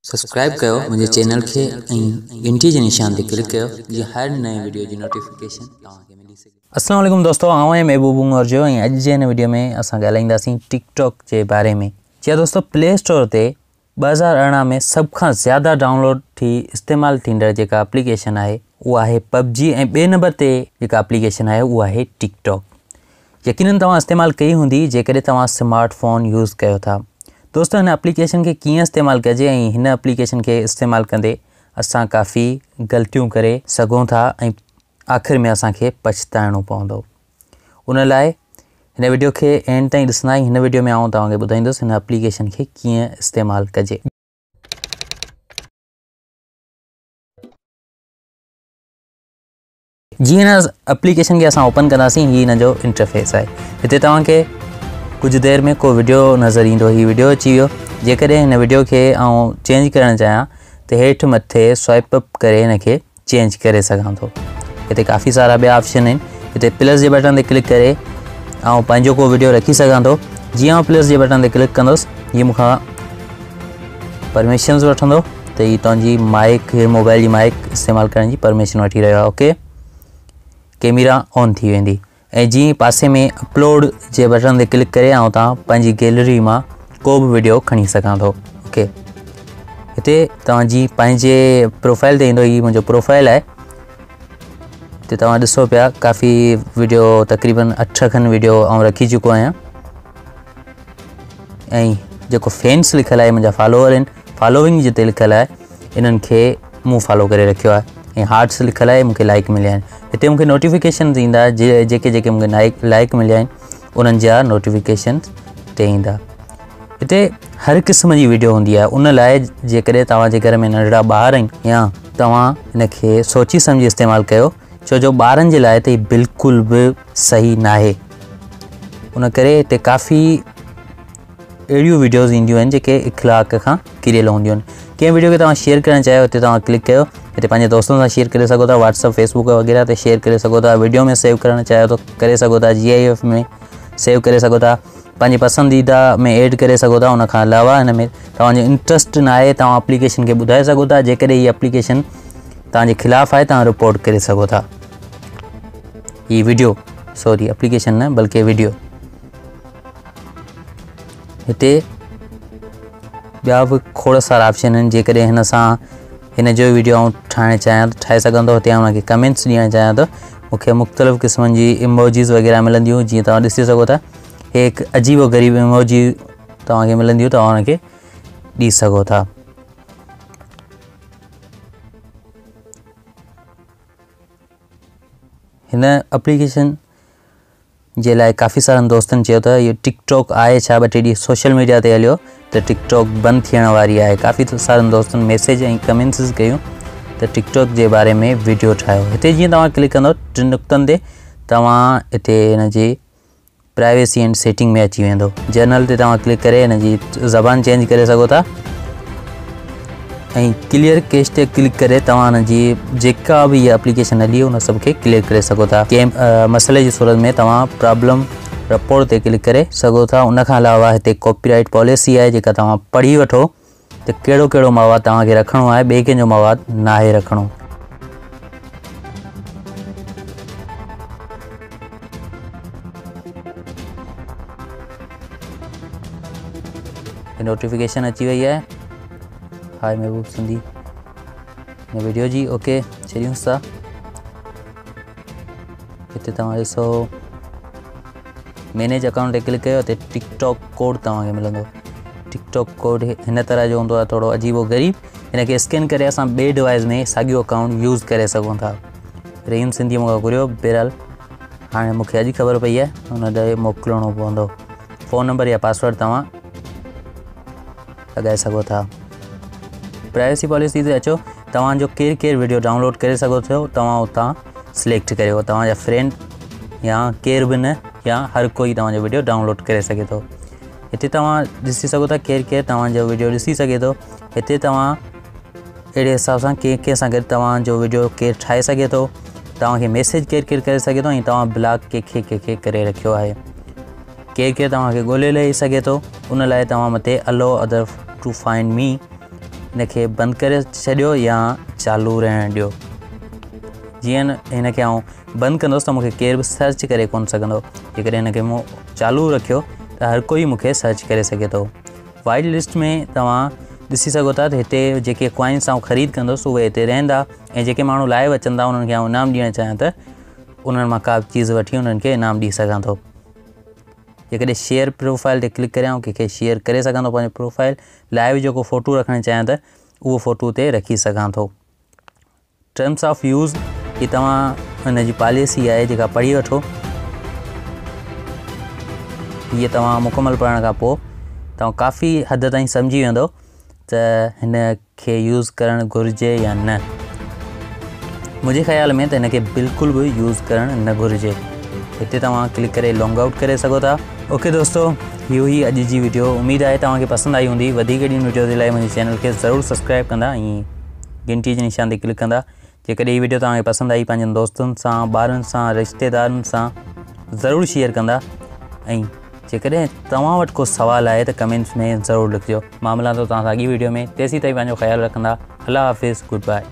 Subscribe कयो मुझे channel खे घंटी जे निशान ते क्लिक कयो जी हर नए वीडियो जी नोटिफिकेशन तव्हांखे मिली सके। अस्सलाम वालेकुम दोस्तों, आऊं आहियां महबूब उमर जो ऐं अॼु जे हिन वीडियो में असां ॻाल्हाईंदासीं टिकटॉक जे बारे में। जी दोस्तों, प्ले स्टोर ते 2018 में सब खां ज़्यादा डाउनलोड थी इस्तेमाल थींदड़ जेका एप्लीकेशन आहे उहा आहे पबजी ऐं ॿिए नंबर ते जेका एप्लीकेशन आहे उहा आहे टिकटॉक। यकीनन तव्हां इस्तेमाल कई हूंदी जेकॾहिं तव्हां स्मार्टफोन यूज़ कयो था। दोस्तों, हिन एप्लीकेशन के कीअं इस्तेमाल कजे ऐं हिन एप्लीकेशन के इस्तेमाल कंदे असां काफ़ी ग़लतियूं करे सघूं था ऐं आख़िर में असांखे पछताइणो पवंदो। उन लाइ हिन वीडियो के एंड ताईं ॾिसंदा। हिन वीडियो में आउं तव्हांखे ॿुधाईंदुसि हिन एप्लीकेशन के कीअं इस्तेमाल कजे। जी हिन एप्लीकेशन के असां ओपन कंदासीं। ही हिन जो इंटरफेस आहे। हिते तव्हांखे कुछ देर में को वीडियो नज़र ईंदो। ही वीडियो अची वियो। जेकॾहिं हिन वीडियो के आउं चेंज करणु चाहियां त हेठि मथे स्वाइप अप करे हिन खे चेंज करे सघां थो। हिते काफ़ी सारा ॿिया ऑप्शन आहिनि। हिते प्लस जे बटन ते क्लिक करे आउं पंहिंजो को वीडियो रखी सघां थो। जीअं आउं प्लस जे बटन ते क्लिक कंदुसि हीअ मूंखां परमिशन्स वठंदो त हीअ तव्हांजी माइक मोबाइल जी माइक इस्तेमालु करण जी परमिशन वठी रहियो आहे। ओके, कैमरा ऑन थी वेंदी ऐं जीअं पासे में अपलोड जे बटन ते क्लिक करे ऐं तव्हां पंहिंजी गैलरी मां को बि वीडियो खणी सघां थो। ओके, हिते तव्हांजी पंहिंजे प्रोफाइल ते ईंदो। हीअ मुंहिंजो प्रोफाइल आहे। हिते तव्हां ॾिसो पिया काफ़ी वीडियो तक़रीबन 8 खनि वीडियो आउं रखी चुको आहियां ऐं जेको फैंस लिखियलु आहे मुंहिंजा फॉलोअर आहिनि, फॉलोइंग जिते लिखियलु आहे इन्हनि खे मूं फॉलो करे रखियो आहे ऐं हार्ट्स लिखियलु आहे मूंखे लाइक मिलिया आहिनि। हिते मूंखे नोटिफिकेशन ईंदा जेके मूंखे लाइक मिलिया आहिनि उन्हनि जा नोटिफिकेशन ते ईंदा। हिते हर क़िस्म जी वीडियो हूंदी आहे। उन लाइ जेकॾहिं तव्हांजे घर में नंढड़ा ॿार आहिनि या तव्हां हिन खे सोची सम्झी इस्तेमालु कयो, छो जो ॿारनि जे लाइ त हीअ बिल्कुलु बि सही न आहे। उन करे हिते काफ़ी अहिड़ियूं वीडियोज़ ईंदियूं आहिनि जेके इख़्लाक़ खां किरियल हूंदियूं आहिनि। कंहिं वीडियो खे तव्हां शेयर करणु चाहियो हिते तव्हां क्लिक कयो। हिते पंहिंजे दोस्तनि सां शेयर करे सघो था, व्हाट्सअप फेसबुक वग़ैरह ते शेयर करे सघो था। वीडियो में सेव करणु चाहियो त करे सघो था, GIF में सेव करे सघो था, पंहिंजे पसंदीदा में ऐड करे सघो था। उनखां अलावा हिन में तव्हांजो इंट्रस्ट न आहे तव्हां एप्लीकेशन खे ॿुधाए सघो था। जेकॾहिं हीअ एप्लीकेशन तव्हांजे ख़िलाफ़ु आहे तव्हां रिपोर्ट करे सघो था। हीअ वीडियो एप्लीकेशन न बल्कि वीडियो। हिते ॿिया बि खोड़ सारा ऑप्शन आहिनि। जेकॾहिं हिन सां हिन जो वीडियो आउं ठाहिणु चाहियां त ठाहे सघंदो। हिते आउं हुनखे कमेंट्स ॾियणु चाहियां त मूंखे मुख़्तलिफ़ क़िस्मनि जी इमोजीज़ वग़ैरह मिलंदियूं। जीअं तव्हां ॾिसी सघो था हे हिकु अजीब ग़रीब इमोजी तव्हांखे मिलंदियूं, तव्हां हुनखे ॾेई सघो था। हिन एप्लीकेशन जे लाइ काफ़ी सारनि दोस्तनि चयो त इहो टिकटॉक आहे छा, 2-3 ॾींहं सोशल मीडिया ते हलियो त टिकटॉक बंदि थियण वारी आहे। काफ़ी सारनि दोस्तनि मैसेज ऐं कमेंट्स कयूं त टिकटॉक जे बारे में वीडियो ठाहियो। हिते जीअं तव्हां क्लिक कंदो 3 नुक़्तनि ते तव्हां हिते हिन जी प्राइवेसी एंड सेटिंग में अची वेंदो। जनरल ते तव्हां क्लिक करे हिन जी ज़बान चेंज करे सघो था ऐं क्लियर कैश ते क्लिक करे तव्हां हिन जी जेका बि इहा एप्लीकेशन हली उन सभ खे क्लियर करे सघो था। कंहिं मसइले जी सूरत में तव्हां प्रॉब्लम रिपोर्ट ते क्लिक करे सघो था। उनखां अलावा हिते कॉपीराइट पॉलिसी आहे जेका तव्हां पढ़ी वठो त कहिड़ो कहिड़ो मवाद तव्हांखे रखिणो आहे, ॿिए कंहिंजो मवाद न आहे रखिणो। नोटिफिकेशन अची वई आहे। हाय महबूब सिंधी हिन वीडियो जी। ओके, छॾियूंसि था। हिते तव्हां ॾिसो मैनेज अकाउंट ते क्लिक कयो। हिते टिकटॉक कोड तव्हांखे मिलंदो। टिकटॉक कोड हिन तरह जो हूंदो आहे, थोरो अजीबो ग़रीब। हिन खे स्कैन करे असां ॿिए डिवाइस में साॻियो अकाउंट यूज़ करे सघूं था। रहीम सिंधी मूंखां घुरियो, बहरहाल हाणे मूंखे अॼु ख़बर पई आहे हुन ॾे मोकिलिणो पवंदो। फ़ोन नंबर या पासवर्ड तव्हां लॻाए सघो था। प्राइवेसी पॉलिसी ते अचो। तव्हांजो केरु वीडियो डाउनलोड करे सघो था तव्हां उतां सिलेक्ट करियो। तव्हांजा फ्रेंड या केर बि न या हर कोई तव्हांजो वीडियो डाउनलोड करे सघे थो। हिते तव्हां ॾिसी सघो था केरु तव्हांजो वीडियो ॾिसी सघे थो। हिते तव्हां अहिड़े हिसाब सां कंहिं सां गॾु तव्हांजो वीडियो केरु ठाहे सघे थो, तव्हांखे मैसेज केरु करे सघे थो ऐं तव्हां ब्लॉक कंहिंखे करे रखियो आहे। केरु तव्हांखे ॻोल्हे लही सघे थो। उन लाइ तव्हां मथे अलो अदर टू फाइंड मी इनखे बंदि करे छॾियो या चालू रहण ॾियो। जीअं हिनखे आउं बंदि कंदुसि त मूंखे केर बि सर्च करे कोन सघंदो। जेकॾहिं हिनखे मूं चालू रखियो त हर कोई मूंखे सर्च करे सघे थो। वाइट लिस्ट में तव्हां ॾिसी सघो था त हिते जेके कॉइन्स आउं ख़रीद कंदुसि उहे हिते रहंदा ऐं जेके माण्हू लाइव अचनि था उन्हनि खे आउं इनाम ॾियणु चाहियां त उन्हनि मां का बि चीज़ वठी उन्हनि खे इनाम ॾेई सघां थो। जेकॾहिं शेयर प्रोफाइल ते क्लिक करियां कंहिंखे शेयर करे सघां थो पंहिंजो प्रोफाइल, लाइव जेको फ़ोटू रखणु चाहियां त उहो फ़ोटू ते रखी सघां थो। टर्म्स ऑफ यूज़ ही तव्हां हुन जी पॉलिसी आहे जेका पढ़ी वठो। हीअ तव्हां मुकमल पढ़ण खां पोइ तव्हां काफ़ी हद ताईं सम्झी वेंदो त हिन खे यूज़ करणु घुरिजे या न। मुंहिंजे ख़्याल में त हिनखे बिल्कुलु बि यूज़ करणु न घुरिजे। हिते तव्हां क्लिक करे लॉन्ग आउट करे सघो था। ओके दोस्तों, इहो ई अॼु जी वीडियो। उमेदु आहे तव्हांखे पसंदि आई हूंदी। वधीक ॾींहं वीडियो जे लाइ मुंहिंजे चैनल खे ज़रूरु सब्सक्राइब कंदा ऐं घंटी जे निशान ते क्लिक कंदा। जेकॾहिं हीअ वीडियो तव्हांखे पसंदि आई, पंहिंजनि दोस्तनि सां, ॿारनि सां, रिश्तेदारनि सां ज़रूरु शेयर कंदा। ऐं जेकॾहिं तव्हां वटि को सुवालु आहे त कमेंट्स में ज़रूरु लिखिजो। मां मिलां थो तव्हां सां अॻी वीडियो में। तेसीं ताईं पंहिंजो ख़्यालु रखंदा। अल्लाह हाफ़िज़, गुड बाय।